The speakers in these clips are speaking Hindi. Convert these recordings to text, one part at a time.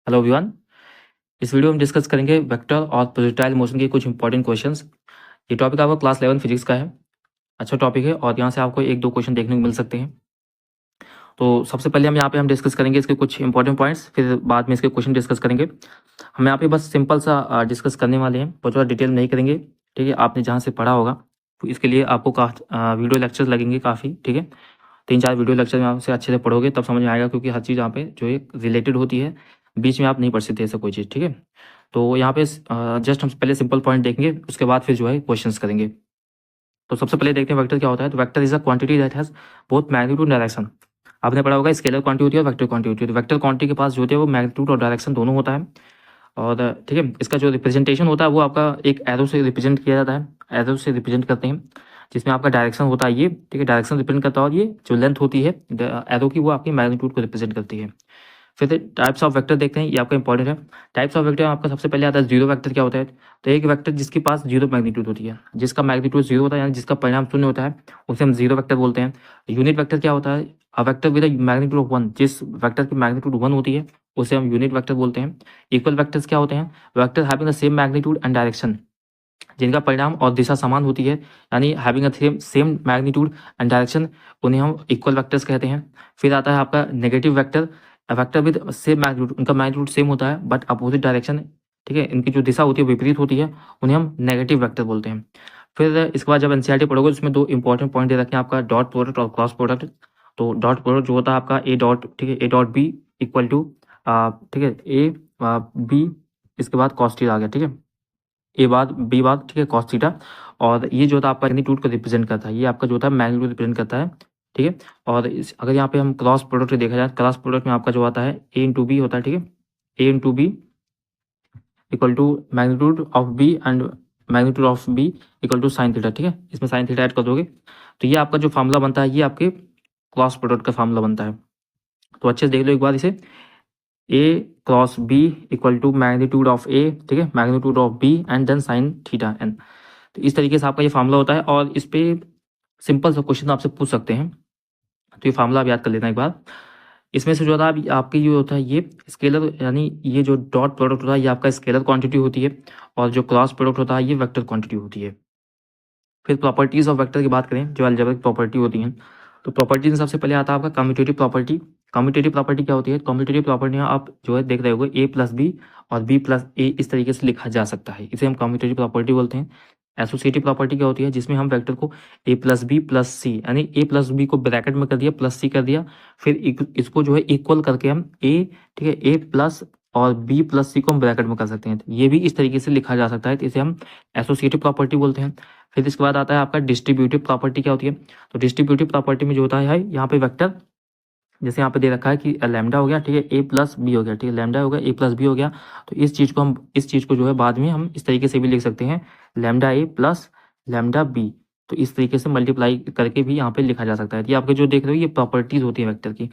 Hello everyone. इस वीडियो में डिस्कस करेंगे वेक्टर और प्रोजेक्टाइल मोशन के कुछ इंपॉर्टेंट क्वेश्चंस। ये टॉपिक आपका क्लास 11 फिजिक्स का है। अच्छा टॉपिक है और यहाँ से आपको एक दो क्वेश्चन देखने को मिल सकते हैं। तो सबसे पहले हम यहाँ पे डिस्कस करेंगे इसके कुछ इंपॉर्टेंट पॉइंट्स, फिर बाद में इसके क्वेश्चन डिस्कस करेंगे। हम यहाँ पे बस सिंपल सा डिस्कस करने वाले हैं, बहुत ज़्यादा डिटेल नहीं करेंगे। ठीक है, आपने जहाँ से पढ़ा होगा तो इसके लिए आपको वीडियो लेक्चर्स लगेंगे काफ़ी। ठीक है, 3-4 वीडियो लेक्चर में आपसे अच्छे से पढ़ोगे तब समझ में आएगा, क्योंकि हर चीज़ यहाँ पे जो है रिलेटेड होती है, बीच में आप नहीं पढ़ सकते ऐसा कोई चीज़। ठीक है, तो यहाँ पे जस्ट हम पहले सिंपल पॉइंट देखेंगे, उसके बाद फिर जो है क्वेश्चंस करेंगे। तो सबसे पहले देखते हैं वेक्टर क्या होता है। तो vector is a quantity that has both magnitude and direction. आपने पढ़ा होगा स्केलर क्वांटिटी होती है और वेक्टर क्वांटिटी होती है। तो वेक्टर क्वांटिटी के पास जो होती है वो मैग्नीट्यूड और डायरेक्शन दोनों होता है। और ठीक है, इसका जो रिप्रेजेंटेशन होता है वो आपका एक एरो से रिप्रेजेंट किया जाता है, एरो से रिप्रेजेंट करते हैं, जिसमें आपका डायरेक्शन होता है ये। ठीक है, डायरेक्शन रिप्रेजेंट करता है और ये जो लेंथ होती है एरो की वो आपकी मैग्नीट्यूड को रिप्रेजेंट करती है। फिर टाइप्स ऑफ वेक्टर देखते हैं, ये आपका इंपॉर्टेंट है। टाइप्स ऑफ वेक्टर आपका सबसे पहले आता है जीरो वेक्टर। क्या होता है? तो एक वेक्टर जिसके पास जीरो मैग्नीट्यूड होती है, जिसका मैग्नीट्यूड जीरो होता है, यानी जिसका परिणाम शून्य होता है, उसे हम जीरो वेक्टर बोलते हैं। यूनिट वेक्टर क्या होता है? A vector with magnitude of one, जिस वेक्टर की मैग्नीट्यूड वन होती है उसे हम यूनिट वेक्टर बोलते हैं। इक्वल वेक्टर्स क्या होते हैं? Vector having the same magnitude and direction, जिनका परिणाम और दिशा समान होती है, यानी having a same magnitude and direction, उन्हें हम इक्वल वेक्टर्स कहते हैं। फिर आता है आपका negative vector. Vector with same magnitude, उनका मैग्नीट्यूड सेम होता है बट अपोजिट डायरेक्शन। ठीक है, इनकी जो दिशा होती है विपरीत होती है, उन्हें हम नेगेटिव वेक्टर बोलते हैं। फिर इसके बाद जब एनसीईआरटी पढ़ोगे उसमें दो इंपॉर्टेंट पॉइंट दे रखे हैं, आपका डॉट प्रोडक्ट और क्रॉस प्रोडक्ट। तो डॉट प्रोडक्ट जो होता है आपका ए डॉट, ठीक है, A dot B equal to, ठीक है, ए बी, इसके बाद कॉस थीटा आ गया। ठीक है, ए बाद बी बाद, ठीक है, कॉस थीटा। और ये जो होता है आपका मैग्नीट्यूड को रिप्रेजेंट करता है, ये आपका जो होता है मैग्नीट्यूड रिप्रेजेंट करता है। ठीक है, और अगर यहाँ पे हम क्रॉस प्रोडक्ट देखा जाए, क्रॉस प्रोडक्ट में आपका जो आता है ए इंटू बी होता है। ठीक है, A into B equal to magnitude of B and magnitude of B equal to sine theta. ठीक है, इसमें साइन थीटा ऐड कर दोगे तो ये आपका जो फार्मूला बनता है, ये आपके क्रॉस प्रोडक्ट का फार्मूला बनता है। तो अच्छे से देख लो एक बार इसे, A cross B equal to magnitude of A, ठीक है, magnitude of B and then sine theta n. तो इस तरीके से आपका ये फार्मूला होता है और इस पे सिंपल सा क्वेश्चन आपसे पूछ सकते हैं। तो ये फार्मूला आप याद कर लेना एक बार। इसमें से जो होता है आपकी जो होता है ये स्केलर, यानी ये जो डॉट प्रोडक्ट होता है ये आपका स्केलर क्वांटिटी होती है, और जो क्रॉस प्रोडक्ट होता है ये वेक्टर क्वांटिटी होती है। फिर प्रॉपर्टीज ऑफ वेक्टर की बात करें, जो अलजेब्रिक प्रॉपर्टी होती हैं, तो प्रॉपर्टीज में सबसे पहले आता है आपका कम्यूटेटिव प्रॉपर्टी। कम्यूटेटिव प्रॉपर्टी क्या होती है? कम्यूटेटिव प्रॉपर्टी आप जो है देख रहे होगे ए प्लस बी और बी प्लस ए, इस तरीके से लिखा जा सकता है, इसे हम कम्यूटेटिव प्रॉपर्टी बोलते हैं। एसोसिएटिव प्रॉपर्टी क्या होती है? जिसमें हम वेक्टर को ए प्लस बी प्लस सी, यानी ए प्लस बी को ब्रैकेट में कर दिया, प्लस सी कर दिया, फिर इसको जो है इक्वल करके हम ए, ठीक है, ए प्लस और बी प्लस सी को हम ब्रैकेट में कर सकते हैं। तो ये भी इस तरीके से लिखा जा सकता है, तो इसे हम एसोसिएटिव प्रॉपर्टी बोलते हैं। फिर इसके बाद आता है आपका डिस्ट्रीब्यूटिव प्रॉपर्टी। क्या होती है? तो डिस्ट्रीब्यूटिव प्रॉपर्टी में जो होता है यहाँ पे वेक्टर, जैसे यहाँ पे दे रखा है कि लैम्डा हो गया, ठीक है, ए प्लस बी हो गया, ठीक है, लैम्डा हो गया, ए प्लस बी हो गया। तो इस चीज़ को जो है बाद में हम इस तरीके से भी लिख सकते हैं, लैम्डा ए प्लस लैम्डा बी। तो इस तरीके से मल्टीप्लाई करके भी यहाँ पे लिखा जा सकता है। ये आपके जो देख रहे हो ये प्रॉपर्टीज होती है वेक्टर की।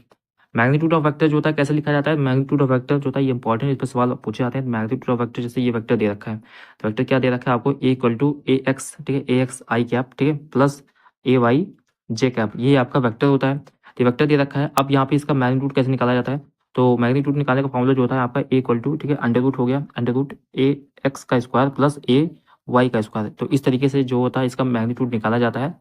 मैग्नीट्यूड ऑफ वेक्टर जो होता है कैसे लिखा जाता है? मैग्नीट्यूड ऑफ वेक्टर जो होता है ये इंपॉर्टेंट, इस पर सवाल पूछे जाते हैं। मैग्नीट्यूड ऑफ वेक्टर, जैसे ये वेक्टर दे रखा है, तो वेक्टर क्या दे रखा है आपको? ए इक्वल टू ए एक्स, ठीक है, ए एक्स आई कैप, ठीक है, प्लस ए वाई जे कैप, ये आपका वेक्टर होता है। तो वेक्टर दे रखा है। अब यहाँ पे इसका मैग्नीट्यूड कैसे निकाला जाता है? तो मैग्नीट्यूड निकालने का फॉर्मूला जो होता है आपका ए इक्वल टू, ठीक है, अंडर रूट हो गया, अंडर रूट ए एक्स का स्क्वायर प्लस ए वाई का स्क्वायर। तो इस तरीके से जो होता है इसका मैग्नीट्यूड निकाला जाता है।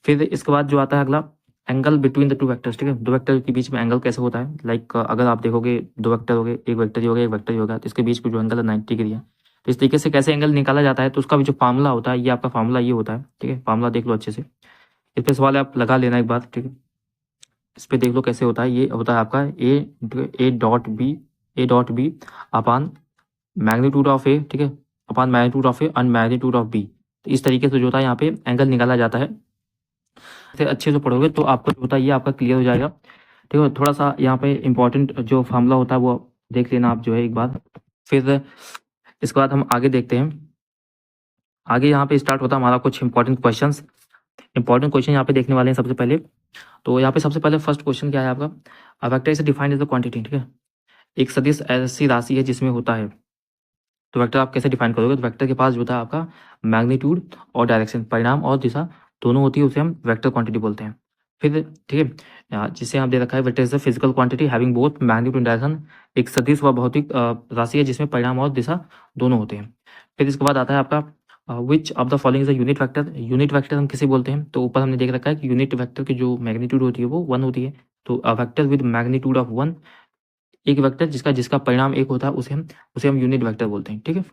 फिर इसके बाद जो आता है अगला, angle between the two vectors. ठीक है, दो वेक्टर के बीच में एंगल कैसे होता है? लाइक अगर आप देखोगे दो वेक्टर हो गए, एक वेक्टर ही होगा एक वेक्टर ही होगा, तो इसके बीच में जो एंगल है 90 डिग्री है। तो इस तरीके से कैसे एंगल निकाला जाता है? तो उसका भी जो फार्मूला होता है, ये आपका फार्मूला ये होता है। ठीक है, फार्मूला देख लो अच्छे से, इस पर सवाल आप लगा लेना एक बार। ठीक है, इस पर देख लो कैसे होता है। ये होता है आपका A dot B upon magnitude of A, ठीक है, upon magnitude of A and magnitude of B. तो इस तरीके से जो होता है यहाँ पे एंगल निकाला जाता है। से अच्छे से पढ़ोगे तो आपको जो होता है ये आपका क्लियर हो जाएगा। ठीक है, थोड़ा सा यहाँ पे इंपॉर्टेंट जो फार्मूला होता है वो देख लेना आप जो है एक बार। फिर इसके बाद हम आगे देखते हैं। आगे यहाँ पे स्टार्ट होता है हमारा कुछ इंपॉर्टेंट क्वेश्चंस। इंपॉर्टेंट क्वेश्चन यहाँ पे देखने वाले हैं सबसे पहले। तो यहाँ पे सबसे पहले फर्स्ट क्वेश्चन क्या है आपका? A vector is defined as a quantity. ठीक है, एक सदिश ऐसी राशि है जिसमें होता है, तो वेक्टर आप कैसे डिफाइन करोगे? तो वेक्टर के पास जो होता है आपका मैग्नीट्यूड और डायरेक्शन, परिणाम और दिशा दोनों होती है, उसे हम वेक्टर क्वांटिटी बोलते हैं। फिर ठीक है, जिसे आप दे रखा है vector is a physical quantity having both magnitude and direction, एक सदिश व भौतिक राशि है जिसमें परिणाम और दिशा दोनों होते हैं। फिर इसके बाद आता है आपका which of the following is a unit vector. Unit vector हम किसे बोलते हैं, तो ऊपर हमने देख रखा है कि यूनिट वेक्टर की जो मैग्नीट्यूड होती है वो 1 होती है। तो a vector with magnitude of 1, एक वेक्टर जिसका जिसका परिणाम 1 होता है उसे हम यूनिट वेक्टर बोलते हैं। ठीक है,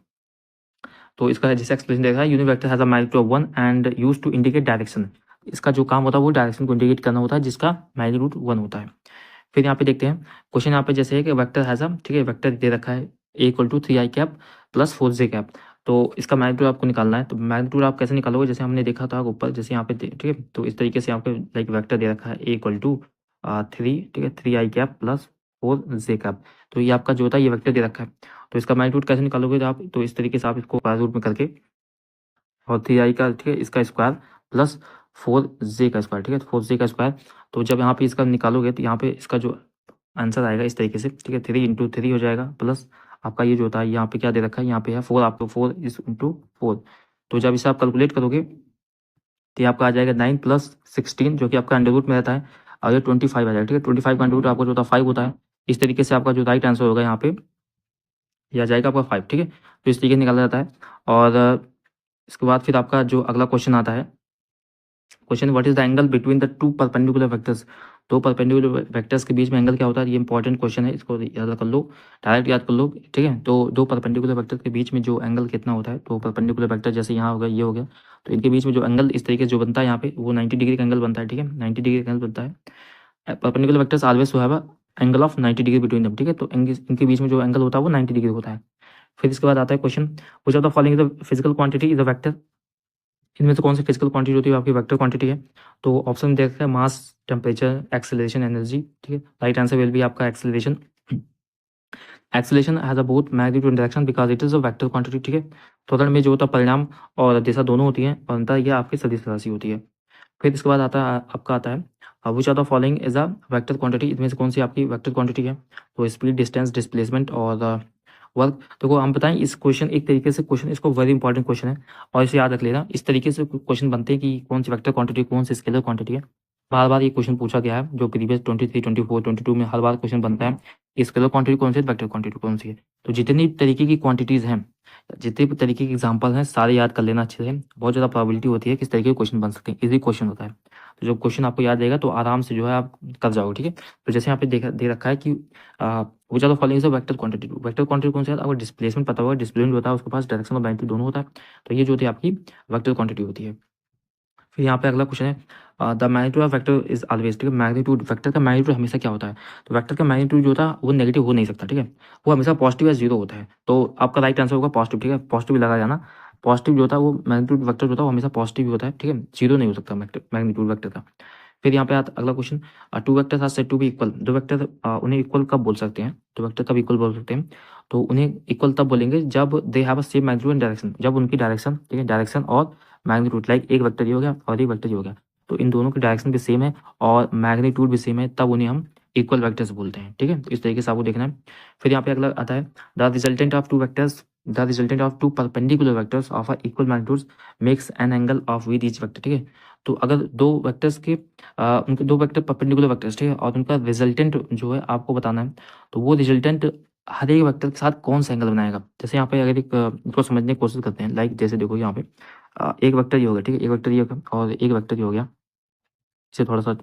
तो इसका जैसे एक्सप्लेनेशन देखा है, unit vector has a magnitude of 1 and used to indicate direction. इसका जो काम होता है वो डायरेक्शन को इंडिकेट करना होता है जिसका मैग्नीट्यूड 1 होता है। फिर यहाँ पे देखते हैं क्वेश्चन, यहाँ पे जैसे है कि वेक्टर हैज अ, ठीक है, वेक्टर दे रखा है A equal to 3i cap plus 4j cap. तो इसका मैग्नीट्यूड आपको निकालना है। तो मैग्नीट्यूड आप कैसे निकालोगे, जैसे हमने देखा था ऊपर, जैसे यहाँ पे ठीक है, तो इस तरीके से आपको लाइक वेक्टर दे रखा है ए इक्वल टू 3, ठीक है, 3i cap plus 4j cap. तो ये आपका जो होता है ये वेक्टर दे रखा है। तो इसका मैग्नीट्यूड कैसे निकालोगे, तो आप तो इस तरीके से आप इसको स्क्वायर रूट में करके और 3i का, ठीक है, इसका स्क्वायर प्लस 4j का स्क्वायर, ठीक है, 4j का स्क्वायर। तो जब यहाँ पे इसका निकालोगे तो यहाँ पे इसका जो आंसर आएगा इस तरीके से, ठीक है, 3 × 3 हो जाएगा प्लस आपका ये जो होता है यहाँ पे क्या दे रखा है, यहाँ पे है 4, आपको 4 इस इंटू 4। तो जब इसे आप कैलकुलेट करोगे तो ये आपका आ जाएगा 9 + 16 जो कि आपका अंडर रूट में रहता है, और ये 25 आ जाएगा। ठीक है, 25 का अंडर रूट आपका जो होता है 5 होता है। इस तरीके से आपका जो राइट आंसर होगा यहाँ पे यह आ जाएगा आपका 5। ठीक है, तो इस तरीके से निकाला जाता है। और इसके बाद फिर आपका जो अगला क्वेश्चन आता है, question what is the angle between the two perpendicular vectors. दो परपेंडिकुलर वेक्टर्स के बीच में एंगल क्या होता है, ये इंपॉर्टेंट क्वेश्चन है, इसको याद कर लो, डायरेक्ट याद कर लो। ठीक है, तो दो परपेंडिकुलर वेक्टर्स के बीच में जो एंगल कितना होता है, तो परपेंडिकुलर वेक्टर जैसे यहाँ हो गया, ये हो गया, तो इनके बीच में जो एंगल इस तरीके से जो बनता है यहाँ पे वो 90 डिग्री का एंगल बनता है। ठीक है, 90 डिग्री का एंगल बनता है। Perpendicular vectors always have a angle of 90 degree between them. ठीक है, तो इनके बीच में जो एंगल होता है वो 90 डिग्री होता है। फिर इसके बाद आता है question which of the following is the physical quantity is a vector. इनमें से कौन सी फिजिकल क्वांटिटी होती है आपकी वेक्टर क्वांटिटी है। तो ऑप्शन देख रहे हैं मास, टेम्परेचर, एक्सेलरेशन, एनर्जी। ठीक है, राइट आंसर विल बी आपका acceleration. Acceleration has a both magnitude and direction because it is a vector quantity. ठीक है, त्वरण में जो होता है परिणाम और दिशा दोनों होती है, और अंतर यह आपकी सदिश राशि होती है। फिर इसके बाद आता है आपका आता है which are the following is a vector quantity. इनमें से कौन सी आपकी वेक्टर क्वांटिटी है। तो स्पीड, डिस्टेंस, डिस्प्लेसमेंट और वर्क। देखो हम बताएं इस क्वेश्चन, एक तरीके से क्वेश्चन, इसको वेरी इंपॉर्टेंट क्वेश्चन है और इसे याद रख लेना। इस तरीके से क्वेश्चन बनते हैं कि कौन सी वेक्टर क्वांटिटी, कौन सी स्केलर क्वांटिटी है। बार बार ये क्वेश्चन पूछा गया है, जो प्रीवियस 23, 24, 22 में हर बार क्वेश्चन बनता है कि स्केलर क्वांटिटी कौन सी है, वेक्टर क्वांटिटी कौन सी है। तो जितनी तरीके की क्वांटिटीज़ हैं, जितने भी तरीके के एग्जाम्पल हैं, सारे याद कर लेना अच्छे से। बहुत ज़्यादा प्रोबेबिलिटी होती है कि इस तरीके के क्वेश्चन बन सकते हैं, इजी क्वेश्चन होता है। तो जब क्वेश्चन आपको याद रहेगा तो आराम से जो है आप कर जाओगे। ठीक है, तो जैसे यहाँ पे दे रखा है कि वो ज़्यादा फॉलोइंग है वेक्टर क्वांटिटी। वेक्टर क्वांटिटी कौन सा है, आपको डिस्प्लेसमेंट पता होगा, डिस्प्लेसमेंट होता है उसके पास, डायरेक्शन और मैग्नीट्यूड दोनों होता है। तो ये जो होती है आपकी वेक्टर क्वांटिटी होती है। फिर यहाँ पे अगला क्वेश्चन है the magnitude of vector is always. ठीक है, मैग्नीट्यूड, वेक्टर का मैग्नीट्यूड हमेशा क्या होता है, तो वेक्टर का मैग्नीट्यूड जो होता है वो नेगेटिव हो नहीं सकता। ठीक है, वो हमेशा पॉजिटिव या जीरो होता है। तो आपका राइट आंसर होगा पॉजिटिव। ठीक है, पॉजिटिव लगा जाना, पॉजिटिव जो होता है वो मैग्नीट्यूड वेक्टर जो होता है वो हमेशा पॉजिटिव ही होता है। ठीक है, जीरो नहीं हो सकता मैग्नीट्यूड वेक्टर का। फिर यहाँ पे आता अगला question, two vectors are said to be equal. दो वेक्टर उन्हें इक्वल कब बोल सकते हैं, तो वेक्टर कब इक्वल बोल सकते हैं, तो उन्हें इक्वल तब बोलेंगे जब they have a same magnitude and direction. जब उनकी डायरेक्शन, ठीक है, डायरेक्शन और मैग्नीट्यूड, लाइक एक वेक्टर ये हो गया और एक वेक्टर ये हो गया, तो इन दोनों की डायरेक्शन भी सेम है और मैग्नीट्यूड भी सेम है, तब उन्हें हम इक्वल वेक्टर्स बोलते हैं। ठीक है, इस तरीके से आपको देखना है। फिर यहाँ पे अगला आता है the resultant of two vectors, the resultant of two perpendicular vectors of a equal magnitudes makes an angle of with each vector. ठीक है, तो अगर दो वेक्टर्स के उनके दो वेक्टर परपेंडिकुलर वेक्टर्स, ठीक है, और उनका रिजल्टेंट जो है आपको बताना है, तो वो रिजल्टेंट हर एक वेक्टर के साथ कौन सा एंगल बनाएगा। जैसे यहाँ पे अगर एक इसको समझने की कोशिश करते हैं, लाइक जैसे देखो यहाँ पे एक वेक्टर ये हो गया, ठीक है, एक वेक्टर ये हो गया और एक वेक्टर ये हो गया। इसे थोड़ा सा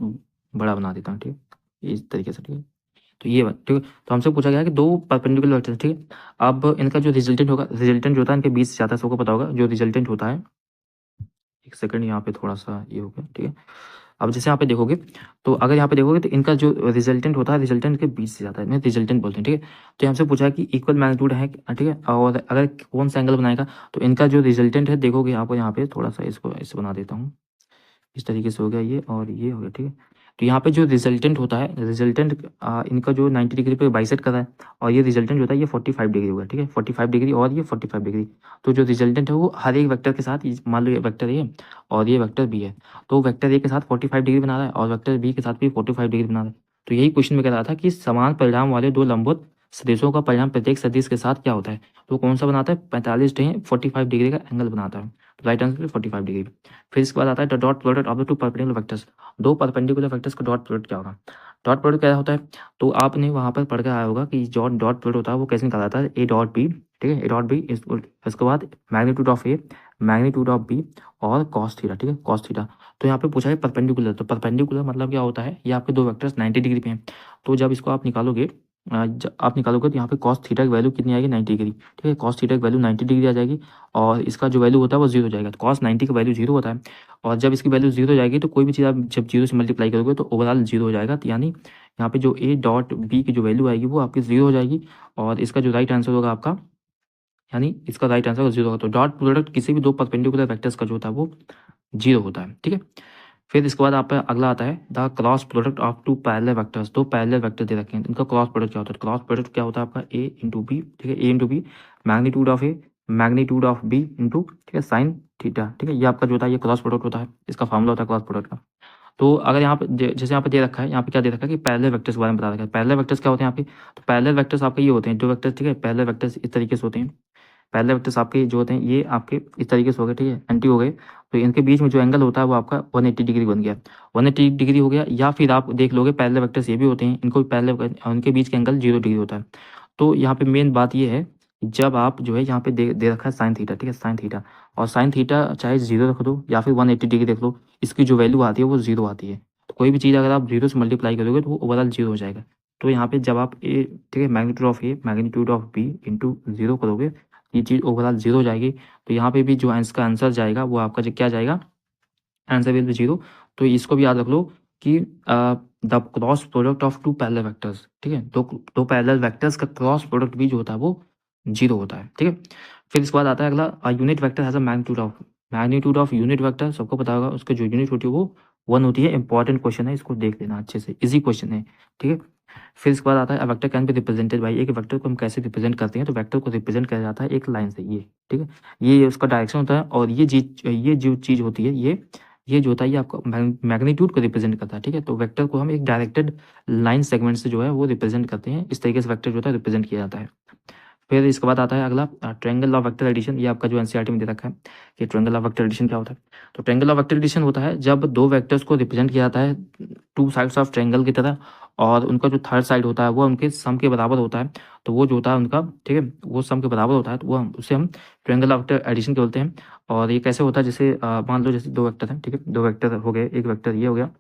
बड़ा बना देता हूँ, ठीक है, इस तरीके से। ठीक है, तो ये ठीक है, तो हमसे पूछा गया है कि दो परपेंडिकुलर वेक्टर, ठीक है, अब इनका जो रिजल्टेंट होगा, रिजल्टेंट जो होता है इनके बीच से ज़्यादा, सबको पता होगा जो रिजल्टेंट होता है। एक सेकंड, यहाँ पे थोड़ा सा ये हो गया। ठीक है, अब जैसे यहाँ पे देखोगे, तो अगर यहाँ पे देखोगे तो इनका जो रिजल्टेंट होता है, रिजल्टेंट के बीच से जाता है, इन्हें रिजल्टेंट बोलते हैं। ठीक है, तो हमसे पूछा है कि इक्वल मैग्नीट्यूड है, ठीक है, और अगर कौन सा एंगल बनाएगा, तो इनका जो रिजल्टेंट है देखोगे आपको यहाँ पे थोड़ा सा इसको ऐसे बना देता हूँ, इस तरीके से हो गया ये और ये हो गया। ठीक है, तो यहाँ पे जो रिजल्टेंट होता है, रिजल्टेंट इनका जो 90 डिग्री पे बाइसेट कर रहा है, और ये रिजल्टेंट जो होता है ये 45 डिग्री होगा। ठीक है, 45 डिग्री और ये 45 डिग्री। तो जो रिजल्टेंट है वो हर एक वेक्टर के साथ, मान लो ये वेक्टर ए और ये वेक्टर बी है, तो वेक्टर ए के साथ 45 डिग्री बना रहा है और वेक्टर बी के साथ भी 45 डिग्री बना रहा है। तो यही क्वेश्चन में कह रहा था कि समान परिणाम वाले दो लंबवत सदिशों का परिणाम प्रत्येक सदिश के साथ क्या होता है, तो कौन सा बनाता है, 45 डिग्री का एंगल बनाता है। Right answer 45 degree. फिर इसके बाद आता है the dot product of the two perpendicular vectors, दो परपेंडिकुलर वेक्टर्स का डॉट प्रोडक्ट क्या होगा। डॉट प्रोडक्ट क्या होता है, तो आपने वहाँ पर पढ़ कर आया होगा कि जो डॉट प्रोडक्ट होता है वो कैसे निकाला जाता है, ए डॉट बी, ठीक है, ए डॉट बी, इसके बाद magnitude of A, magnitude of B और कॉस थीटा, ठीक है, कॉस थीटा। तो यहाँ पे पूछा है परपेंडिकुलर, तो परपेंडिकुलर मतलब क्या होता है, ये आपके दो वेक्टर्स 90 डिग्री पे हैं, तो जब इसको आप निकालोगे आप निकालोगे तो यहाँ पे कॉस थीटा की वैल्यू कितनी आएगी, 90 डिग्री, ठीक है, कॉस थीटा की वैल्यू 90 डिग्री आ जाएगी और इसका जो वैल्यू होता है वो जीरो हो जाएगा। तो कॉस 90 का वैल्यू जीरो होता है और जब इसकी वैल्यू जीरो हो जाएगी तो कोई भी चीज़ आप जब जीरो से मल्टीप्लाई करोगे तो ओवरऑल जीरो हो जाएगा। तो यानी यहाँ पे जो ए डॉट बी की जो वैल्यू आएगी वो आपकी जीरो हो जाएगी और इसका जो राइट आंसर होगा आपका, यानी इसका राइट आंसर जीरो होगा। तो डॉट प्रोडक्ट किसी भी दो परपेंडिकुलर वेक्टर्स का जो होता है वो जीरो होता है, ठीक है। फिर इसके बाद आप अगला आता है the cross product of two parallel vectors, दो पैरेलल वेक्टर दे रखे हैं, इनका क्रॉस प्रोडक्ट क्या होता है। क्रॉस प्रोडक्ट क्या होता है आपका ए इंटू बी, ठीक है, A into B, magnitude of A magnitude of B into, ठीक है, साइन थीटा, ठीक है, ये आपका जो होता है ये क्रॉस प्रोडक्ट होता है, इसका फॉर्मूला होता है क्रॉस प्रोडक्ट का। तो अगर यहाँ पे जैसे यहाँ पे दे रखा है, यहाँ पे क्या दे रखा है कि पैरेलल वेक्टर्स के बारे में बता रखा है। पैरेलल वेक्टर्स क्या होते हैं आपके, तो पैरेलल वेक्टर्स आपके ये होते हैं जो वेक्टर्स, ठीक है, पैरेलल वेक्टर्स इस तरीके से होते हैं। पैरेलल वेक्टर्स आपके जो होते हैं ये आपके इस तरीके से हो गए, ठीक है, एंटी हो गए, तो इनके बीच में जो एंगल होता है वो आपका 180 डिग्री बन गया, 180 डिग्री हो गया। या फिर आप देख लोगे पैरेलल वेक्टर्स ये भी होते हैं, इनको भी पैरेलल, उनके बीच के एंगल 0 डिग्री होता है। तो यहाँ पे मेन बात ये है, जब आप जो है यहाँ पे दे रखा है साइन थीटा, ठीक है, साइन थीटा, और साइन थीटा चाहे 0 रख दो या फिर 180 डिग्री रख लो, इसकी जो वैल्यू आती है वो 0 आती है। तो कोई भी चीज़ अगर आप 0 से मल्टीप्लाई करोगे तो वो ओवरऑल 0 हो जाएगा। तो यहाँ पे जब आप ए, ठीक है, magnitude of A magnitude of B into 0 करोगे ये चीज़ ओवरऑल 0 हो जाएगी। तो यहाँ पे भी जो इसका आंसर जाएगा वो आपका जो क्या जाएगा, आंसर विल बी 0। तो इसको भी याद रख लो कि the cross product of two parallel vectors, ठीक है, दो पैरेलल वेक्टर्स का क्रॉस प्रोडक्ट भी जो होता है वो 0 होता है, ठीक है। फिर इसके बाद आता है अगला unit vector has a magnitude of unit vector, सबको पता होगा उसका जो यूनिट होती है वो 1 होती है। इंपॉर्टेंट क्वेश्चन है, इसको देख लेना अच्छे से, इजी क्वेश्चन है, ठीक है। फिर इसके बाद आता है vector can be represented by, एक वेक्टर को हम कैसे रिप्रेजेंट करते हैं, तो वेक्टर को रिप्रेजेंट किया जाता है एक लाइन से, ये, ठीक है, ये उसका डायरेक्शन होता है और ये जो चीज़ होती है ये जो होता है ये आपका मैग्नीट्यूड को रिप्रेजेंट करता है, ठीक है। तो वेक्टर को हम एक डायरेक्टेड लाइन सेगमेंट से जो है वो रिप्रेजेंट करते हैं, इस तरीके से वेक्टर जो होता है रिप्रेजेंट किया जाता है। फिर इसके बाद आता है अगला ट्रायंगल ऑफ वेक्टर एडिशन, ये आपका जो एनसीईआरटी में दे रखा है कि ट्रायंगल ऑफ वेक्टर एडिशन क्या होता है। तो ट्रायंगल ऑफ वेक्टर एडिशन होता है जब दो वेक्टर्स को रिप्रेजेंट किया जाता है टू साइड्स ऑफ ट्रायंगल की तरह और उनका जो थर्ड साइड होता है वो उनके सम के बराबर होता है। तो वो जो होता है उनका, ठीक है, वो सम के बराबर होता है, तो वो उसे हम ट्रायंगल ऑफ वेक्टर एडिशन के बोलते हैं। और ये कैसे होता है, जैसे मान लो जैसे दो वेक्टर हैं, ठीक है, दो वेक्टर हो गए, एक वेक्टर ये हो गया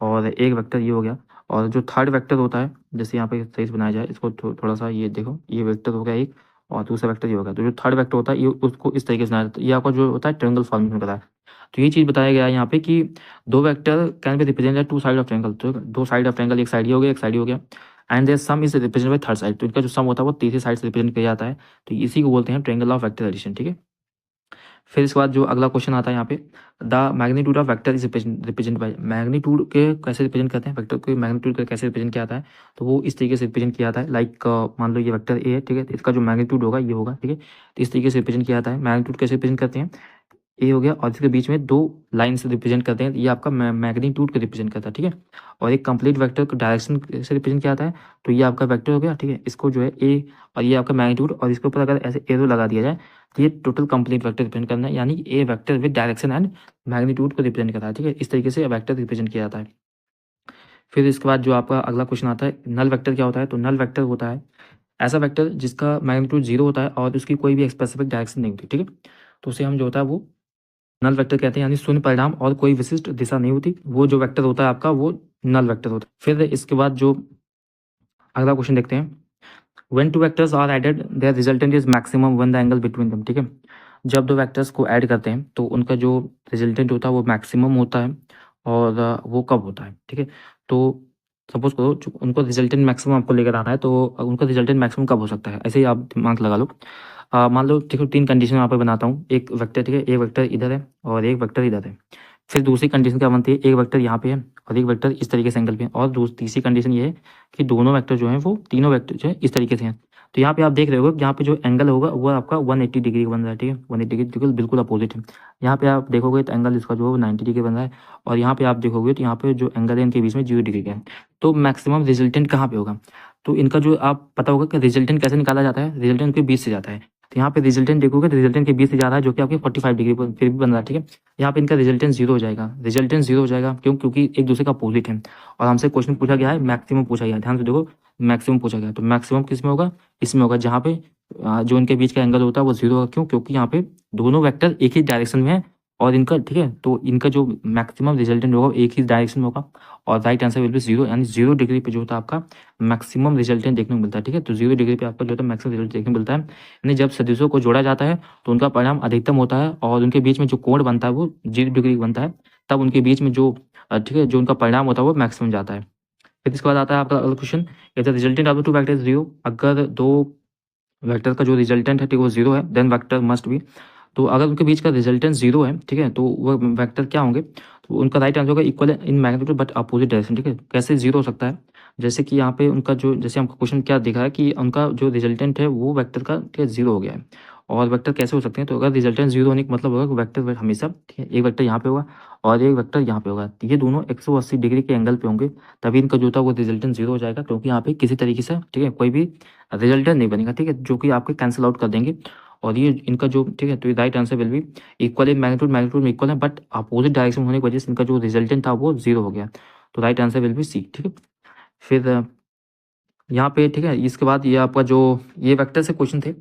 और एक वेक्टर ये हो गया, और जो थर्ड वेक्टर होता है, जैसे यहाँ पे सही से बनाया जाए इसको, थोड़ा सा ये देखो, ये वेक्टर हो गया एक और दूसरा वेक्टर ये होगा, तो जो थर्ड वेक्टर होता है ये उसको इस तरीके से बनाया जाता है, ये आपका जो होता है ट्रायंगल फॉर्मेशन का है। तो ये चीज़ बताया गया है यहाँ पे कि दो vector can be represented two side of triangle, तो दो साइड ऑफ ट्रायंगल, एक साइड ये हो गया, एक साइड ये हो गया, and their sum is represented by third side, तो इनका जो सम होता है वो तीसरी साइड से रिप्रेजेंट किया जाता है। तो इसी को बोलते हैं ट्रायंगल ऑफ वेक्टर एडिशन, ठीक है। फिर इसके बाद जो अगला क्वेश्चन आता है यहाँ पे, the magnitude of vector is represent by, magnitude के कैसे रिप्रेजेंट करते हैं, वेक्टर के मैग्नीट्यूड के कैसे रिप्रेजेंट किया जाता है, तो वो इस तरीके से रिप्रेजेंट किया जाता है। लाइक मान लो ये वेक्टर ए है, ठीक है, तो इसका जो मैग्नीट्यूड होगा ये होगा, ठीक है, तो इस तरीके से रिप्रेजेंट किया जाता है। मैग्नीट्यूड कैसे रिप्रेजेंट करते हैं, ए हो गया और इसके बीच में दो लाइन से रिप्रेजेंट करते हैं, ये आपका मैग्नीट्यूड को रिप्रेजेंट करता है, ठीक है। और एक कंप्लीट वेक्टर को डायरेक्शन से रिप्रेजेंट किया जाता है, तो ये आपका वेक्टर हो गया, ठीक है, इसको जो है ए और ये आपका मैग्नीट्यूड और इसके ऊपर अगर ऐसे एरो लगा दिया जाए तो ये टोटल कंप्लीट वेक्टर रिप्रेजेंट करना है, यानी a vector with direction and magnitude को रिप्रेजेंट करता है, ठीक है, इस तरीके से वेक्टर रिप्रेजेंट किया जाता है। फिर इसके बाद जो आपका अगला क्वेश्चन आता है, नल वेक्टर क्या होता है, तो नल वेक्टर होता है ऐसा वेक्टर जिसका मैग्नीट्यूड 0 होता है और उसकी कोई भी स्पेसिफिक डायरेक्शन नहीं होती, ठीक है, तो उसे हम जो होता है वो नल वेक्टर कहते हैं, यानी शून्य परिणाम और कोई विशिष्ट दिशा नहीं होती, वो जो वेक्टर होता है आपका वो नल वेक्टर होता है। फिर इसके बाद जो अगला क्वेश्चन देखते हैं, when two vectors are added their resultant is maximum when the angle between them, ठीक है, जब दो वेक्टर्स को ऐड करते हैं तो उनका जो रिजल्टेंट होता है वो मैक्सिमम होता है, और वो कब होता है, ठीक है। तो सपोज करो उनको रिजल्टेंट मैक्सिमम आपको लेकर आना है, तो उनका रिजल्टेंट मैक्सिमम कब हो सकता है, ऐसे ही आप दिमाग लगा लो। मान लो ठीक है, तीन कंडीशन यहाँ पर बनाता हूँ, एक वेक्टर, ठीक है, एक वेक्टर इधर है और एक वेक्टर इधर है। फिर दूसरी कंडीशन क्या बनती है, एक वेक्टर यहाँ पे है और एक वेक्टर इस तरीके से एंगल पे है, और तीसरी कंडीशन ये है कि दोनों वेक्टर जो हैं वो तीनों वेक्टर जो है इस तरीके से हैं। तो यहाँ पे आप देख रहे हो यहाँ पे जो एंगल होगा वो आपका 180 डिग्री का बन रहा है, ठीक है, 180 डिग्री बिल्कुल अपोजिट है। यहाँ पे आप देखोगे तो एंगल इसका जो है 90 डिग्री बन रहा है, और यहाँ पे आप देखोगे तो यहाँ पे जो एंगल है इनके बीच में 0 डिग्री का है। तो मैक्सिमम रिजल्टेंट कहाँ पे होगा, तो इनका जो आप पता होगा कि रिजल्टेंट कैसे निकाला जाता है, रिजल्टेंट के बीच से जाता है। तो यहाँ पे रिजल्टेंट देखोगे तो रिजल्टेंट के बीच से जा रहा है, जो कि आपके 45 डिग्री पर फिर भी बन रहा है, ठीक है। यहाँ पे इनका रिजल्टेंट 0 हो जाएगा, रिजल्टेंट 0 हो जाएगा, क्यों, क्योंकि एक दूसरे का अपोजिट है। और हमसे क्वेश्चन पूछा गया है मैक्सिमम पूछा गया है, ध्यान से देखो, मैक्सिमम पूछा गया है। तो मैक्सिमम किस में होगा, इसमें होगा जहाँ पे जो इनके बीच का एंगल होता है वो 0 होगा, क्यों, क्योंकि यहाँ पे दोनों वेक्टर एक ही डायरेक्शन में है और इनका, ठीक है, तो इनका जो मैक्सिमम रिजल्टेंट होगा एक ही डायरेक्शन में होगा, और राइट आंसर विल बी 0, यानी 0 डिग्री पे जो होता है आपका मैक्सिमम रिजल्टेंट देखने को मिलता है, ठीक है। तो 0 डिग्री पे आपका जो होता है मैक्सिमम रिजल्ट देखने को मिलता है, यानी जब सदिशों को जोड़ा जाता है तो उनका परिणाम अधिकतम होता है, और उनके बीच में जो कोण बनता है वो 0 डिग्री बनता है, तब उनके बीच में जो, ठीक है, जो उनका परिणाम होता है वो मैक्सिमम जाता है। फिर इसके बाद आता है आपका अगला question, if the resultant of the two vector 0, अगर दो वेक्टर का जो रिजल्टेंट है, ठीक है, वो 0 है, देन वेक्टर मस्ट बी, तो अगर उनके बीच का रिजल्टेंट 0 है, ठीक है, तो वो वेक्टर क्या होंगे, तो उनका राइट आंसर होगा equal in magnitude but opposite direction, ठीक है। कैसे 0 हो सकता है, जैसे कि यहाँ पे उनका जो, जैसे हमको क्वेश्चन क्या दिखा है कि उनका जो रिजल्टेंट है वो वेक्टर का, ठीक है, 0 हो गया है। और वेक्टर कैसे हो सकते हैं, तो अगर रिजल्टेंट 0 होने का मतलब होगा कि वेक्टर हमेशा, ठीक है, एक वेक्टर यहाँ पे होगा और एक वेक्टर यहाँ पे होगा, तो ये दोनों 180 डिग्री के एंगल पे होंगे, तभी इनका जो था वो रिजल्टेंट 0 हो जाएगा, क्योंकि यहाँ पे किसी तरीके से, ठीक है, कोई भी रिजल्टेंट नहीं बनेगा, ठीक है, जो कि आपके कैंसिल आउट कर देंगे। और ये इनका जो, ठीक है, तो right answer will B equal in magnitude, magnitude में इक्वल है, बट अपोजिट डायरेक्शन होने की वजह से इनका जो रिजल्टेंट था वो 0 हो गया। तो right answer will be C, ठीक है। फिर यहाँ पे, ठीक है, इसके बाद ये आपका जो ये वेक्टर से क्वेश्चन थे,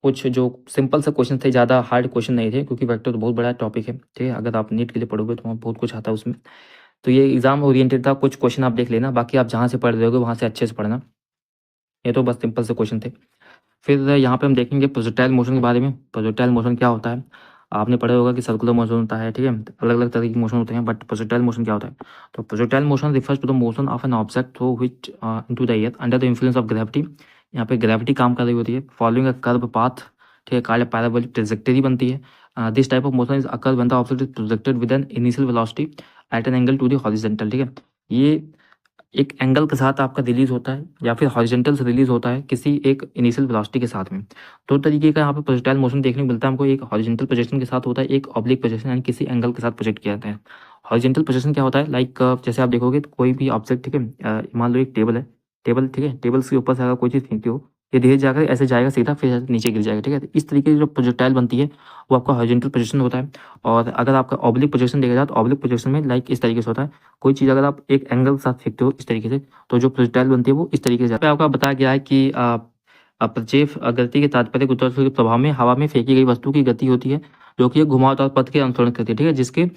कुछ जो सिंपल से क्वेश्चन थे, ज़्यादा हार्ड क्वेश्चन नहीं थे, क्योंकि वेक्टर तो बहुत बड़ा टॉपिक है, ठीक है, अगर आप नीट के लिए पढ़ोगे तो वहाँ बहुत कुछ आता है उसमें। तो ये एग्जाम ओरिएंटेड था, कुछ क्वेश्चन आप देख लेना, बाकी आप जहाँ से पढ़ रहे होगे वहाँ से अच्छे से पढ़ना, ये तो बस सिंपल से क्वेश्चन थे। फिर यहाँ पे हम देखेंगे प्रोजेक्टाइल मोशन के बारे में। प्रोजेक्टाइल मोशन क्या होता है, आपने पढ़ा होगा कि सर्कुलर मोशन होता है, ठीक है, अलग अलग तरह के मोशन होते हैं, बट प्रोजेक्टाइल मोशन क्या होता है, तो projectile motion refers to the motion of an object through which into the air under the influence of gravity. यहाँ पे ग्रेविटी काम कर रही होती है, फॉलोइंग अ कर्व पाथ, ठीक है, कॉल्ड पैराबोलिक ट्रेजेक्टरी बनती है। This type of motion is occur when the object is projected with an initial velocity at an angle to the horizontal, ठीक है। ये एक एंगल के साथ आपका रिलीज होता है, या फिर हॉरिजॉन्टल से रिलीज होता है किसी एक इनिशियल वेलोसिटी के साथ में। दो तरीके का यहाँ पे प्रोजेक्टाइल मोशन देखने को मिलता है हमको, एक हॉरिजॉन्टल प्रोजेक्शन के साथ होता है, एक ऑब्लिक प्रोजेक्शन, यानी किसी एंगल के साथ प्रोजेक्ट किया जाता है। हॉरिजॉन्टल प्रोजेक्शन क्या होता है, लाइक जैसे आप देखोगे तो कोई भी ऑब्जेक्ट, ठीक है, मान लो एक टेबल है, टेबल, ठीक है, टेबल के ऊपर से अगर कोई चीज़ फेंकती हो, ये धीरे जाकर ऐसे जाएगा सीधा, फिर नीचे गिर जाएगा, ठीक है। तो इस तरीके की जो प्रोजेक्टाइल बनती है वो आपका हॉरिजॉन्टल प्रोजेक्शन होता है। और अगर आपका ऑब्लिक प्रोजेक्शन देखा जाए तो ऑब्लिक प्रोजेक्शन में लाइक इस तरीके से होता है, कोई चीज़ अगर आप एक एंगल के साथ फेंकते हो इस तरीके से, तो जो प्रोजेक्टाइल बनती है वो इस तरीके से जाती है। आपका बताया गया है कि प्रक्षेप गति के तात्पर्य गुरुत्वाकर्षण के प्रभाव में हवा में फेंकी गई वस्तु की गति होती है, जो कि एक घुमावदार पथ के अनुसरण करती है, ठीक है, जिसके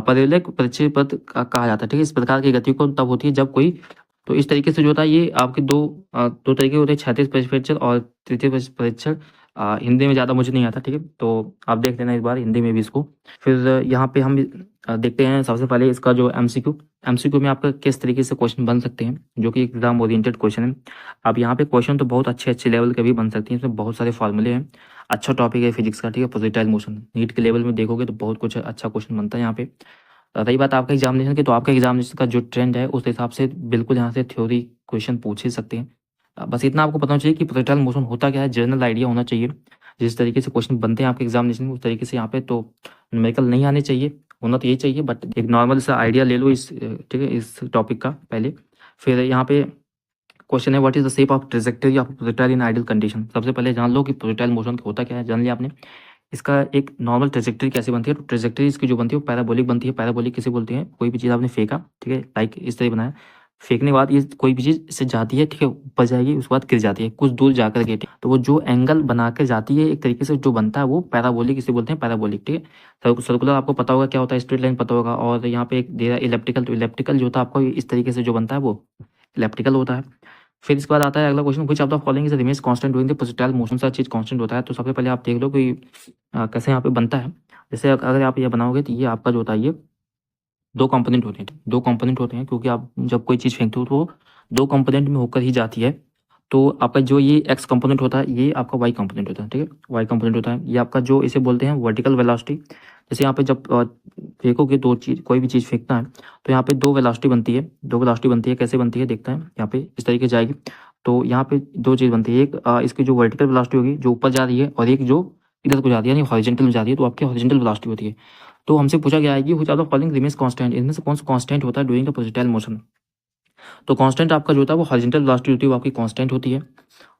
परिलेख प्रक्षेप पथ कहा जाता है, ठीक है। इस प्रकार की गति को तब होती है जब कोई, तो इस तरीके से जो होता है ये आपके दो तरीके होते हैं, क्षैतिज परीक्षण और तृतीय परीक्षण। हिंदी में ज़्यादा मुझे नहीं आता, ठीक है, तो आप देख लेना इस बार हिंदी में भी इसको। फिर यहाँ पे हम देखते हैं सबसे पहले इसका जो एमसीक्यू में आपका किस तरीके से क्वेश्चन बन सकते हैं, जो कि एग्जाम ओरिएंटेड क्वेश्चन है। अब यहाँ पे क्वेश्चन तो बहुत अच्छे अच्छे लेवल के भी बन सकते हैं, इसमें बहुत सारे फॉर्मूले हैं, अच्छा टॉपिक है फिजिक्स का, ठीक है, प्रोजेक्टाइल मोशन नीट के लेवल में देखोगे तो बहुत कुछ अच्छा क्वेश्चन बनता है यहाँ पे। रही बात आपका एग्जामिनेशन की, तो आपका एग्जामिनेशन का जो ट्रेंड है उस हिसाब से बिल्कुल यहाँ से थ्योरी क्वेश्चन पूछ ही सकते हैं। बस इतना आपको पता होना चाहिए कि प्रोजेक्टाइल मोशन होता क्या है, जनरल आइडिया होना चाहिए। जिस तरीके से क्वेश्चन बनते हैं आपके एग्जामिनेशन में उस तरीके से यहाँ पे तो न्यूमेरिकल नहीं आने चाहिए, होना तो यही चाहिए, बट एक नॉर्मल सा आइडिया ले लो इस, ठीक है, इस टॉपिक का पहले। फिर यहाँ पे क्वेश्चन है what is the shape of trajectory of projectile in ideal condition. सबसे पहले जान लो कि प्रोजेक्टाइल मोशन होता क्या है, जान लिया आपने। इसका एक नॉर्मल ट्रेजेक्टरी कैसे बनती है, तो ट्रेजेक्टरी इसकी जो बनती है वो पैराबोलिक बनती है। पैराबोलिक किसे बोलते हैं, कोई भी चीज़ आपने फेंका, ठीक है, लाइक इस तरह बनाया, फेंकने के बाद ये कोई भी चीज़ इससे जाती है, ठीक है, ऊपर जाएगी, उसके बाद गिर जाती है कुछ दूर जाकर के, तो वो जो एंगल बना के जाती है एक तरीके से जो बनता है वो पैराबोलिक, इसे बोलते हैं पैराबोलिक, ठीक है। सर्कुलर आपको पता होगा क्या होता है, स्ट्रेट लाइन पता होगा, और यहाँ पे एक दे रहा है इलेप्टिकल, तो इलेप्टिकल जो होता है आपको इस तरीके से जो बनता है वो इलेप्टिकल होता है। फिर इसके बाद आता है अगला question, which of the following is remains constant during the projectile motion. सा चीज़ कांस्टेंट होता है, तो सबसे पहले आप देख लो कि कैसे यहाँ पे बनता है। जैसे अगर आप ये बनाओगे तो ये आपका जो होता है ये दो कंपोनेंट होते हैं, दो कंपोनेंट होते हैं, क्योंकि आप जब कोई चीज़ फेंकते हो तो दो कंपोनेंट में होकर ही जाती है। तो आपका जो ये एक्स कंपोनेंट होता है ये आपका वाई कंपोनेंट होता है, ठीक है, वाई कंपोनेंट होता है। ये आपका जो इसे बोलते हैं वर्टिकल वेलोसिटी। जैसे यहाँ पे जब फेंकोगे दो चीज़, कोई भी चीज़ फेंकना है तो यहाँ पे दो वेलोसिटी बनती है, दो वेलोसिटी बनती है, कैसे बनती है देखते हैं। यहाँ पे इस तरीके से जाएगी, तो यहाँ पे दो चीज़ बनती है, एक इसकी जो वर्टिकल वेलोसिटी होगी जो ऊपर जा रही है, और एक जो इधर को जाती है यानी हॉरिजॉन्टल में जाती है, तो आपकी हॉरिजॉन्टल वेलोसिटी होती है। तो हमसे पूछा गया है कि which of the following remains constant, इनमें से कौन सा कांस्टेंट होता है ड्यूरिंग द प्रोजेक्टाइल मोशन। तो कांस्टेंट आपका जो होता है वो हॉरिजॉन्टल वेलोसिटी होती है, वो आपकी कांस्टेंट होती है।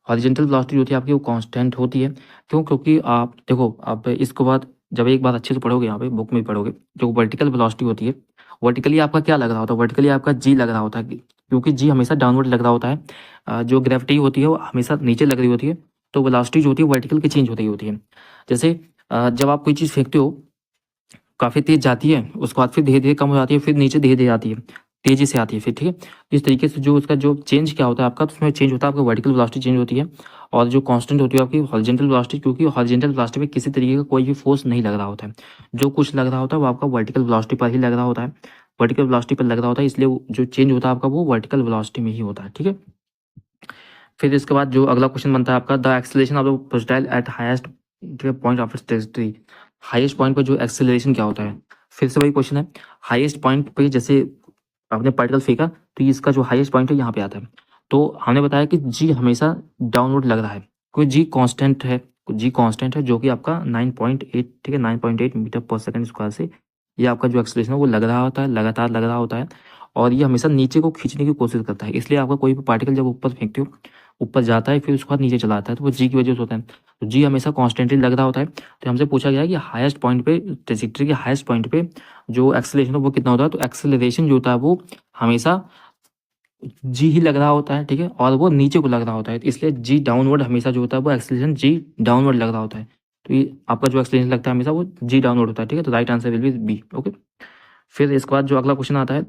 हॉरिजॉन्टल वेलोसिटी होती है आपकी, वो कांस्टेंट होती है। क्यों? क्योंकि आप देखो, आप इसके बाद जब एक बात अच्छे से पढ़ोगे, यहाँ पे बुक में भी पढ़ोगे, जो वर्टिकल वेलोसिटी होती है, वर्टिकली आपका क्या लग रहा होता है, वर्टिकली आपका जी लग रहा होता है, क्योंकि जी हमेशा डाउनवर्ड लग रहा होता है। जो ग्रेविटी होती है वो हमेशा नीचे लग रही होती है, तो वेलोसिटी जो होती है वर्टिकल की चेंज होती होती है। जैसे जब आप कोई चीज़ फेंकते हो, काफ़ी तेज जाती है, उसके बाद फिर धीरे धीरे कम हो जाती है, फिर नीचे धीरे धीरे आती है, तेजी से आती है फिर, ठीक है। इस तरीके से जो उसका जो चेंज क्या होता है आपका, तो उसमें चेंज होता है आपका वर्टिकल वेलोसिटी चेंज होती है, और जो कांस्टेंट होती है आपकी हॉरिजॉन्टल वेलोसिटी, क्योंकि हॉरिजॉन्टल वेलोसिटी पे किसी तरीके का कोई भी फोर्स नहीं लग रहा होता है। जो कुछ लग रहा होता है वो आपका वर्टिकल वेलोसिटी पर ही लग रहा होता है, वर्टिकल वेलोसिटी पर लग रहा होता है, इसलिए जो चेंज होता है आपका वो वर्टिकल वेलोसिटी में ही होता है, ठीक है। फिर इसके बाद जो अगला क्वेश्चन बनता है आपका, the acceleration of the projectile eight highest point of its trajectory. Highest point पर जो एक्सेलरेशन क्या होता है, फिर से वही क्वेश्चन है। हाईएस्ट पॉइंट पे जैसे आपने पार्टिकल फेंका, तो इसका जो हाईएस्ट पॉइंट है यहाँ पे आता है। तो हमने बताया कि जी हमेशा डाउनवर्ड लग रहा है, क्योंकि जी कांस्टेंट है, जी कांस्टेंट है, जो कि आपका 9.8, ठीक है, 9.8 मीटर पर सेकंड स्क्वायर से ये आपका जो एक्सेलरेशन है वो लग रहा होता है, लगातार लग रहा होता है, और ये हमेशा नीचे को खींचने की कोशिश करता है। इसलिए आपका कोई भी पार्टिकल जब ऊपर फेंकते हो, ऊपर जाता है फिर उसके बाद नीचे चला आता है, तो वो जी की वजह से होता है। तो जी हमेशा कॉन्स्टेंटली लग रहा होता है। तो हमसे पूछा गया है कि हाईएस्ट पॉइंट पे, ट्रैजेक्टरी के हाईएस्ट पॉइंट पे जो एक्सेलरेशन है वो कितना होता है, तो एक्सेलरेशन जो होता है वो हमेशा जी ही लग रहा होता है, ठीक है, और वो नीचे को लग रहा होता है, इसलिए जी डाउनवर्ड हमेशा जो होता है वो एक्सेलरेशन जी डाउनवर्ड लग रहा होता है। तो ये आपका जो एक्सेलरेशन लगता है हमेशा वो जी डाउनवर्ड होता है, ठीक है। तो right answer will be B, okay. फिर इसके बाद जो अगला क्वेश्चन आता है,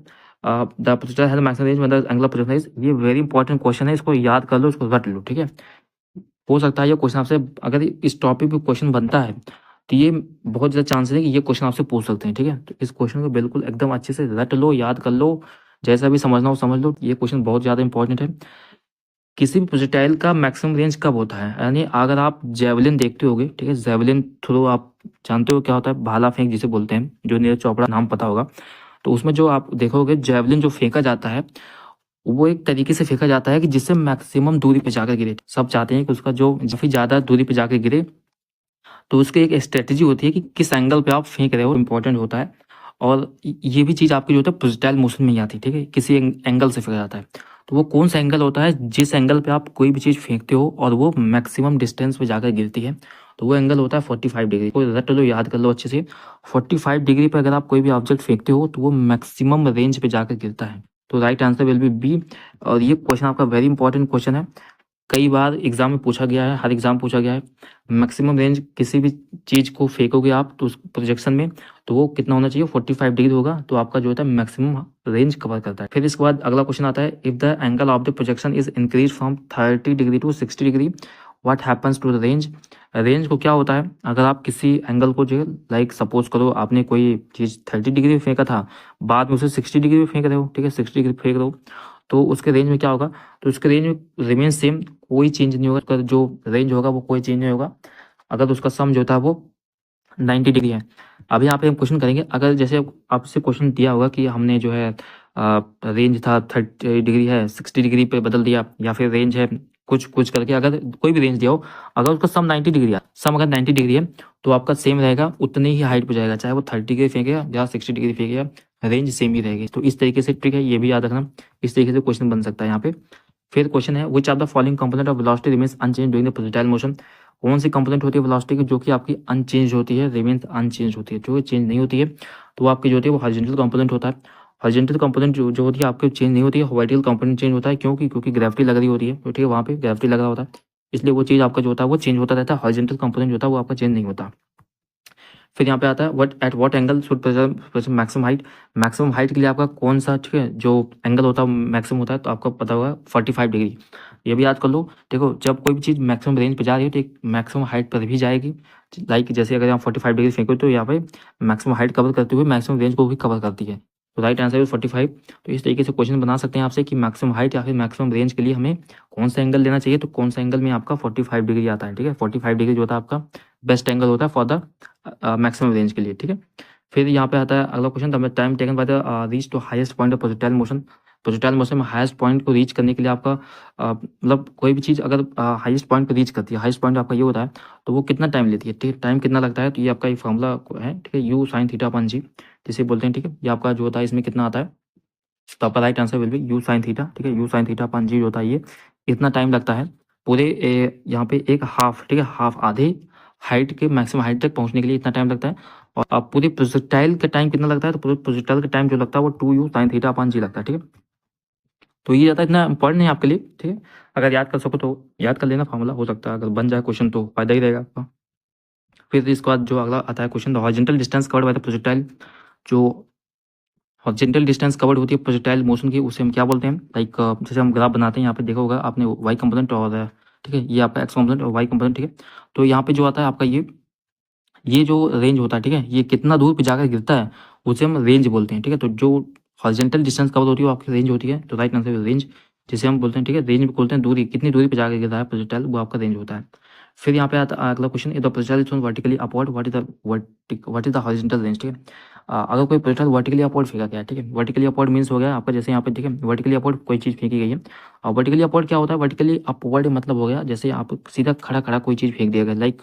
the projectile has maximum range when the angle of projection is, ये वेरी इंपॉर्टेंट क्वेश्चन है, इसको याद कर लो, इसको रट लो, ठीक है। हो सकता है ये क्वेश्चन आपसे, अगर इस टॉपिक पे क्वेश्चन बनता है तो ये बहुत ज़्यादा चांसेस है कि ये क्वेश्चन आपसे पूछ सकते हैं, ठीक है। तो इस क्वेश्चन को बिल्कुल एकदम अच्छे से रट लो, याद कर लो, जैसा भी समझना हो समझ लो, ये क्वेश्चन बहुत ज़्यादा इंपॉर्टेंट है। किसी भी प्रोजेक्टाइल का मैक्सिमम रेंज कब होता है, यानी अगर आप जेवलिन देखते होगे, ठीक है, जेवलिन थ्रो आप जानते हो क्या होता है, भाला फेंक जिसे बोलते हैं, जो नीरज चोपड़ा नाम पता होगा। तो उसमें जो आप देखोगे जेवलिन जो फेंका जाता है, वो एक तरीके से फेंका जाता है कि जिससे मैक्सिमम दूरी पे जाकर गिरे। सब चाहते हैं कि उसका जो काफ़ी ज़्यादा दूरी पे जाकर गिरे, तो उसकी एक स्ट्रेटेजी होती है कि किस एंगल पे आप फेंक रहे हो, इंपॉर्टेंट होता है। और ये भी चीज़ आपकी जो होता है प्रोजेक्टाइल मोशन में ही आती है, ठीक है, किसी एंगल से फेंका जाता है। तो वो कौन सा एंगल होता है, जिस एंगल पे आप कोई भी चीज़ फेंकते हो और वो मैक्सिमम डिस्टेंस पे जाकर गिरती है, तो वो एंगल होता है 45 डिग्री। कोई रट लो, याद कर लो अच्छे से, 45 डिग्री पर अगर आप कोई भी ऑब्जेक्ट फेंकते हो तो वो मैक्सिमम रेंज पे जाकर गिरता है। तो right answer will be B. और ये क्वेश्चन आपका वेरी इंपॉर्टेंट क्वेश्चन है, कई बार एग्जाम में पूछा गया है, हर एग्जाम पूछा गया है। मैक्सिमम रेंज किसी भी चीज़ को फेंकोगे आप तो उस प्रोजेक्शन में, तो वो कितना होना चाहिए, 45 डिग्री होगा, तो आपका जो होता है मैक्सिमम रेंज कवर करता है। फिर इसके बाद अगला क्वेश्चन आता है, if the angle of the projection is increase from 30 degree to 60 degree, what happens to the range. Range को क्या होता है, अगर आप किसी एंगल को जो है, लाइक सपोज करो आपने कोई चीज़ 30 डिग्री में फेंका था, बाद में उसे 60 डिग्री में फेंक रहे हो, ठीक है, 60 डिग्री फेंक रहे हो, तो उसके रेंज में क्या होगा, तो उसके रेंज में रिमेन सेम, कोई चेंज नहीं होगा, उसका जो रेंज होगा वो कोई चेंज नहीं होगा, अगर उसका सम जो था वो 90 डिग्री है। अब यहाँ पे हम क्वेश्चन करेंगे, अगर जैसे आपसे क्वेश्चन दिया होगा कि हमने जो है रेंज था 30 डिग्री है, 60 डिग्री पे बदल दिया, या फिर रेंज है कुछ कुछ करके, अगर कोई भी रेंज दिया हो, अगर उसका सम 90 डिग्री है, सम अगर 90 डिग्री है, तो आपका सेम रहेगा, उतनी ही हाइट पे जाएगा, चाहे वो 30 डिग्री फेंकेगा या 60 डिग्री फेंकेगा, रेंज सेम ही रहेगी। तो इस तरीके से ट्रिक है, ये भी याद रखना, इस तरीके से क्वेश्चन बन सकता है यहाँ पे। फिर क्वेश्चन है, which are the following component of velocity remains unchanged during the projectile motion. कौन सी कंपोनेंट होती है वेलोसिटी की जो कि आपकी अनचेंज होती है, रिमेन्स अनचेंज होती है, जो चेंज नहीं होती है, तो वो आपकी जो होती है वो हॉरिजॉन्टल कंपोनेंट होता है। हॉरिजॉन्टल कंपोनेंट जो होती है आपकी चेंज नहीं होती है, वर्टिकल कंपोनेंट चेंज होता है, क्योंकि ग्रेविटी लग रही होती है, तो ठीक है, वहाँ पे ग्रेविटी लग रहा होता है, इसलिए वो चीज़ आपका जो होता है वो चेंज होता रहता है। हॉरिजॉन्टल कंपोनेंट जो होता है वो आपका चेंज नहीं होता। फिर यहाँ पे आता है what at what angle should present maximum height. Maximum height के लिए आपका कौन सा, ठीक है, जो एंगल होता है मैक्सिमम होता है, तो आपको पता होगा 45 डिग्री। ये भी याद कर लो। देखो, जब कोई भी चीज़ मैक्सिमम रेंज पे जा रही है तो एक मैक्सिमम हाइट पर भी जाएगी, लाइक जैसे अगर यहाँ 45 डिग्री फेंको तो यहाँ पे मैक्सिमम हाइट कवर करते हुए मैक्सिमम रेंज को भी कवर करती है। तो राइट आंसर है 45। तो इस तरीके से क्वेश्चन बना सकते हैं आपसे कि मैक्सिमम हाइट या फिर मैक्सिमम रेंज के लिए हमें कौन सा एंगल लेना चाहिए, तो कौन सा एंगल में आपका 45 डिग्री आता है, ठीक है। 45 डिग्री जो होता है आपका बेस्ट एंगल होता है फॉर द मैक्सिमम रेंज के लिए, ठीक है। फिर यहाँ पे आता है अगला question, the time taken by the reach to highest point of projectile motion. Projectile motion में हाईएस्ट पॉइंट को रीच करने के लिए आपका मतलब कोई भी चीज़ अगर हाईएस्ट पॉइंट को रीच करती है, हाईएस्ट पॉइंट आपका ये होता है, तो वो कितना टाइम लेती है, ठीक है, टाइम कितना लगता है, तो ये आपका एक फॉर्मूला है, ठीक है, u sin थीटा अपन जी जिसे बोलते हैं, ठीक है, ये आपका जो होता है इसमें कितना आता है, तो आपका right answer will B u sin theta, ठीक है, u sin थीटा अपन जी होता है ये, इतना टाइम लगता है पूरे यहाँ पे एक हाफ, ठीक है, हाफ आधे हाइट के मैक्सिमम हाइट तक पहुंचने के लिए इतना टाइम लगता है। और अब पूरी प्रोजेक्टाइल का टाइम कितना लगता है, तो पूरे प्रोजेक्टाइल का टाइम जो लगता है वो 2u sin थीटा अपन जी लगता है, ठीक है। तो ये ज़्यादा इतना इंपॉर्टेंट नहीं है आपके लिए, ठीक है, अगर याद कर सको तो याद कर लेना फॉर्मूला, हो सकता है अगर बन जाए क्वेश्चन तो फायदा ही रहेगा आपका। फिर इसके बाद जो अगला आता है question, the horizontal distance covered by the projectile, जो हॉरिजॉन्टल डिस्टेंस कवर्ड होती है प्रोजेक्टाइल मोशन की, उसे हम क्या बोलते हैं, लाइक जैसे हम ग्राफ बनाते हैं, यहाँ पे देखा होगा आपने वाई कंपोनेंट और ठीक है, ये आपका एक्स कंपोनेंट और वाई कंपोनेंट, ठीक है। तो यहाँ पे जो आता है आपका ये जो रेंज होता है, ठीक है, ये कितना दूर पे जाकर गिरता है उसे हम रेंज बोलते हैं, ठीक है। तो जो हॉरिजॉन्टल डिस्टेंस कवर होती है वो आपकी रेंज होती है, तो राइट आंसर रेंज जिसे हम बोलते हैं, ठीक है, रेंज बोलते हैं दूरी, कितनी दूरी पे जाकर गिरता है प्रोजेक्टाइल, वो आपका रेंज होता है। फिर यहाँ पे आता अगला question, the projectile is thrown vertically upward, what is the horizontal range, ठीक है। अगर कोई प्रोजेक्टाइल वर्टिकली अपवर्ड फेंका गया है, ठीक है, वर्टिकली अपवर्ड मीन्स हो गया आपका जैसे यहाँ पे, ठीक है, वर्टिकली अपवर्ड कोई चीज़ फेंकी गई है। और वर्टिकली अपवर्ड क्या होता है, वर्टिकली अपवर्ड मतलब हो गया जैसे आप सीधा खड़ा खड़ा कोई चीज़ फेंक दिया गया, लाइक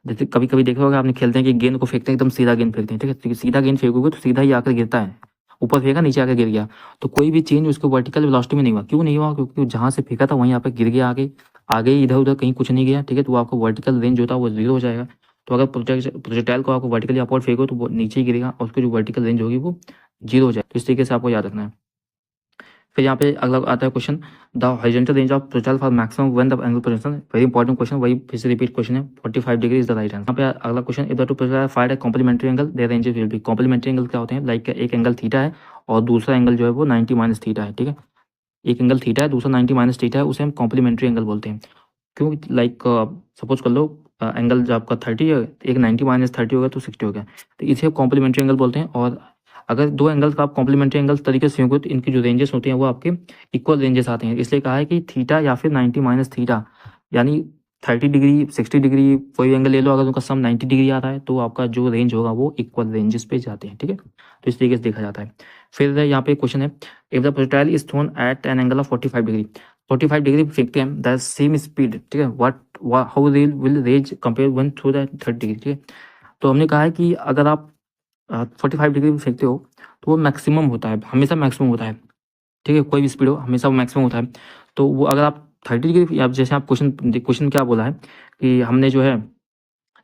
जैसे कभी कभी देखा होगा आपने, खेलते हैं कि गेंद को फेंकते हैं एकदम सीधा गेंद फेंकते हैं, ठीक है, तो सीधा गेंद फेंकोगे तो सीधा ही आकर गिरता है, ऊपर फेंका नीचे आकर गिर गया। तो कोई भी चेंज उसको वर्टिकल वेलोसिटी में नहीं हुआ, क्यों नहीं हुआ, क्योंकि जहाँ से फेंका था वहीं यहाँ पे गिर गया, आगे आगे इधर उधर कहीं कुछ नहीं गया, ठीक है, तो आपको वर्टिकल रेंज होता है वो जीरो हो जाएगा। तो अगर प्रोजेक्टाइल को आपको वर्टिकली अपवर्ड फेंको तो वो नीचे ही गिरेगा और उसकी जो वर्टिकल रेंज होगी वो जीरो हो जाएगी, तो इस तरीके से आपको याद रखना है। फिर यहाँ पे अगला आता है question, the horizontal range of projectile for maximum when the angle position, very important question, वही फिर से रिपीट क्वेश्चन है, 45 degree is the right answer. यहाँ पे अगला question, if the two projectile fired at complementary angle their ranges will be, complementary angle क्या होते हैं, लाइक एक एंगल थीटा है और दूसरा एंगल जो है वो 90 माइनस थीटा है, ठीक है, एक एंगल थीटा है दूसरा 90 माइनस थीटा है, उसे हम कॉम्प्लीमेंट्री एंगल बोलते हैं। क्यों, लाइक सपोज कर लो एंगल जो आपका 30 है, एक 90 माइनस 30 हो गया तो 60 हो गया, तो इसे कॉम्प्लीमेंट्री एंगल बोलते हैं। और अगर दो एंगल्स का आप कॉम्प्लीमेंट्री एंगल्स तरीके से होंगे तो इनकी जो रेंजेस होती हैं वो आपके इक्वल रेंजेस आते हैं, इसलिए कहा है कि थीटा या फिर 90 माइनस थीटा, यानी 30 डिग्री 60 डिग्री कोई एंगल ले लो, अगर उनका सम 90 डिग्री आता है तो आपका जो रेंज होगा वो इक्वल रेंजेस पे जाते हैं, ठीक है, तो इस तरीके से देखा जाता है। फिर यहाँ पे क्वेश्चन है, if the projectile is thrown at an angle of 45 degree, 45 degree फेंकते हैं, द सेम स्पीड, ठीक है, what how will range compare one through the 30 degree, ठीक है। तो हमने कहा है कि अगर आप 45 डिग्री में फेंकते हो तो वो मैक्सिमम होता है, हमेशा मैक्सिमम होता है, ठीक है, कोई भी स्पीड हो हमेशा वो मैक्सिमम होता है। तो वो अगर आप 30 डिग्री, आप जैसे आप क्वेश्चन क्या बोला है कि हमने जो है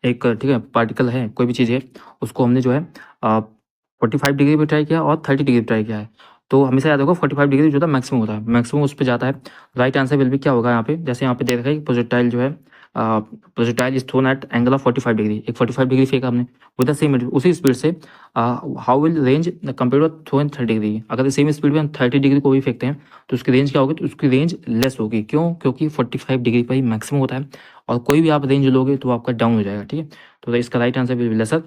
एक, ठीक है, पार्टिकल है कोई भी चीज़ है, उसको हमने जो है 45 डिग्री पे ट्राई किया और 30 डिग्री पे ट्राई किया है, तो हमेशा याद होगा 45 डिग्री जो होता है मैक्सिमम होता है, मैक्सिमम उस पर जाता है। राइट आंसर विल भी क्या होगा यहाँ पे, जैसे यहाँ पे दे रखा है कि प्रोजेक्टाइल जो है projectile is thrown at angle of 45 degree, एक 45 डिग्री फेंका हमने विद द सेम उसी स्पीड से, how will range compare to throw in 30 degree, अगर सेम स्पीड में हम 30 डिग्री को भी फेंकते हैं तो उसकी रेंज क्या होगी, तो उसकी रेंज लेस होगी, क्यों, क्योंकि 45 डिग्री पर ही मैक्सिमम होता है और कोई भी आप रेंज लोगे तो आपका डाउन हो जाएगा, ठीक है, तो इसका right answer will be lesser.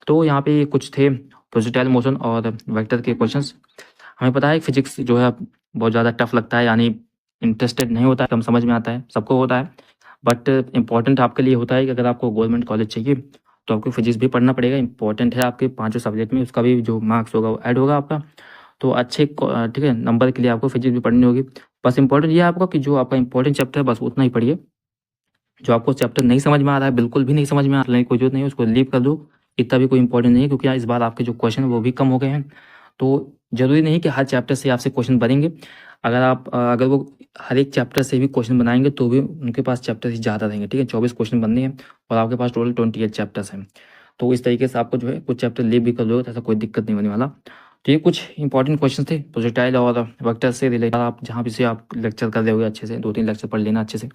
तो यहाँ पे कुछ थे प्रोजेक्टाइल मोशन और वेक्टर के क्वेश्चंस। हमें पता है फिजिक्स जो है बहुत ज़्यादा टफ लगता है, यानी इंटरेस्टेड नहीं होता है, कम समझ में आता है, सबको होता है, बट इंपॉर्टेंट आपके लिए होता है कि अगर आपको गवर्नमेंट कॉलेज चाहिए तो आपको फिजिक्स भी पढ़ना पड़ेगा, इंपॉर्टेंट है आपके 5 सब्जेक्ट में, उसका भी जो मार्क्स होगा वो ऐड होगा आपका, तो अच्छे ठीक है नंबर के लिए आपको फिजिक्स भी पढ़नी होगी। बस इंपॉर्टेंट ये है आपका कि जो आपका इंपॉर्टेंट चैप्टर है बस उतना ही पढ़िए, जो आपको चैप्टर नहीं समझ में आ रहा है, बिल्कुल भी नहीं समझ में आ रहा है, कोई जरूरत नहीं है, उसको लीव कर दो, इतना भी कोई इंपॉर्टेंट नहीं है, क्योंकि इस बार आपके जो क्वेश्चन है वो भी कम हो गए हैं, तो जरूरी नहीं कि हर चैप्टर से आपसे क्वेश्चन बनेंगे, अगर वो हर एक चैप्टर से भी क्वेश्चन बनाएंगे तो भी उनके पास चैप्टर ही ज़्यादा रहेंगे, ठीक है, 24 क्वेश्चन बनने हैं और आपके पास टोटल 28 चैप्टर्स हैं, तो इस तरीके से आपको जो है कुछ चैप्टर लीव भी कर दो, तो ऐसा कोई दिक्कत नहीं होने वाला। तो ये कुछ इंपॉर्टेंट क्वेश्चन थे प्रोजेक्टाइल और वेक्टर से रिलेटेड, आप जहाँ भी से आप लेक्चर कर रहे होगे अच्छे से 2-3 लेक्चर पढ़ लेना अच्छे से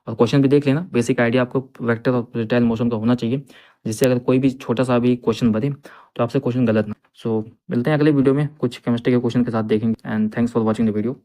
और क्वेश्चन भी देख लेना, बेसिक आइडिया आपको वेक्टर और प्रोजेक्टाइल मोशन का होना चाहिए, जिससे अगर कोई भी छोटा सा भी क्वेश्चन बने तो आपसे क्वेश्चन गलत ना। सो मिलते हैं अगले वीडियो में कुछ केमिस्ट्री के क्वेश्चन के साथ देखेंगे, and thanks for watching the video.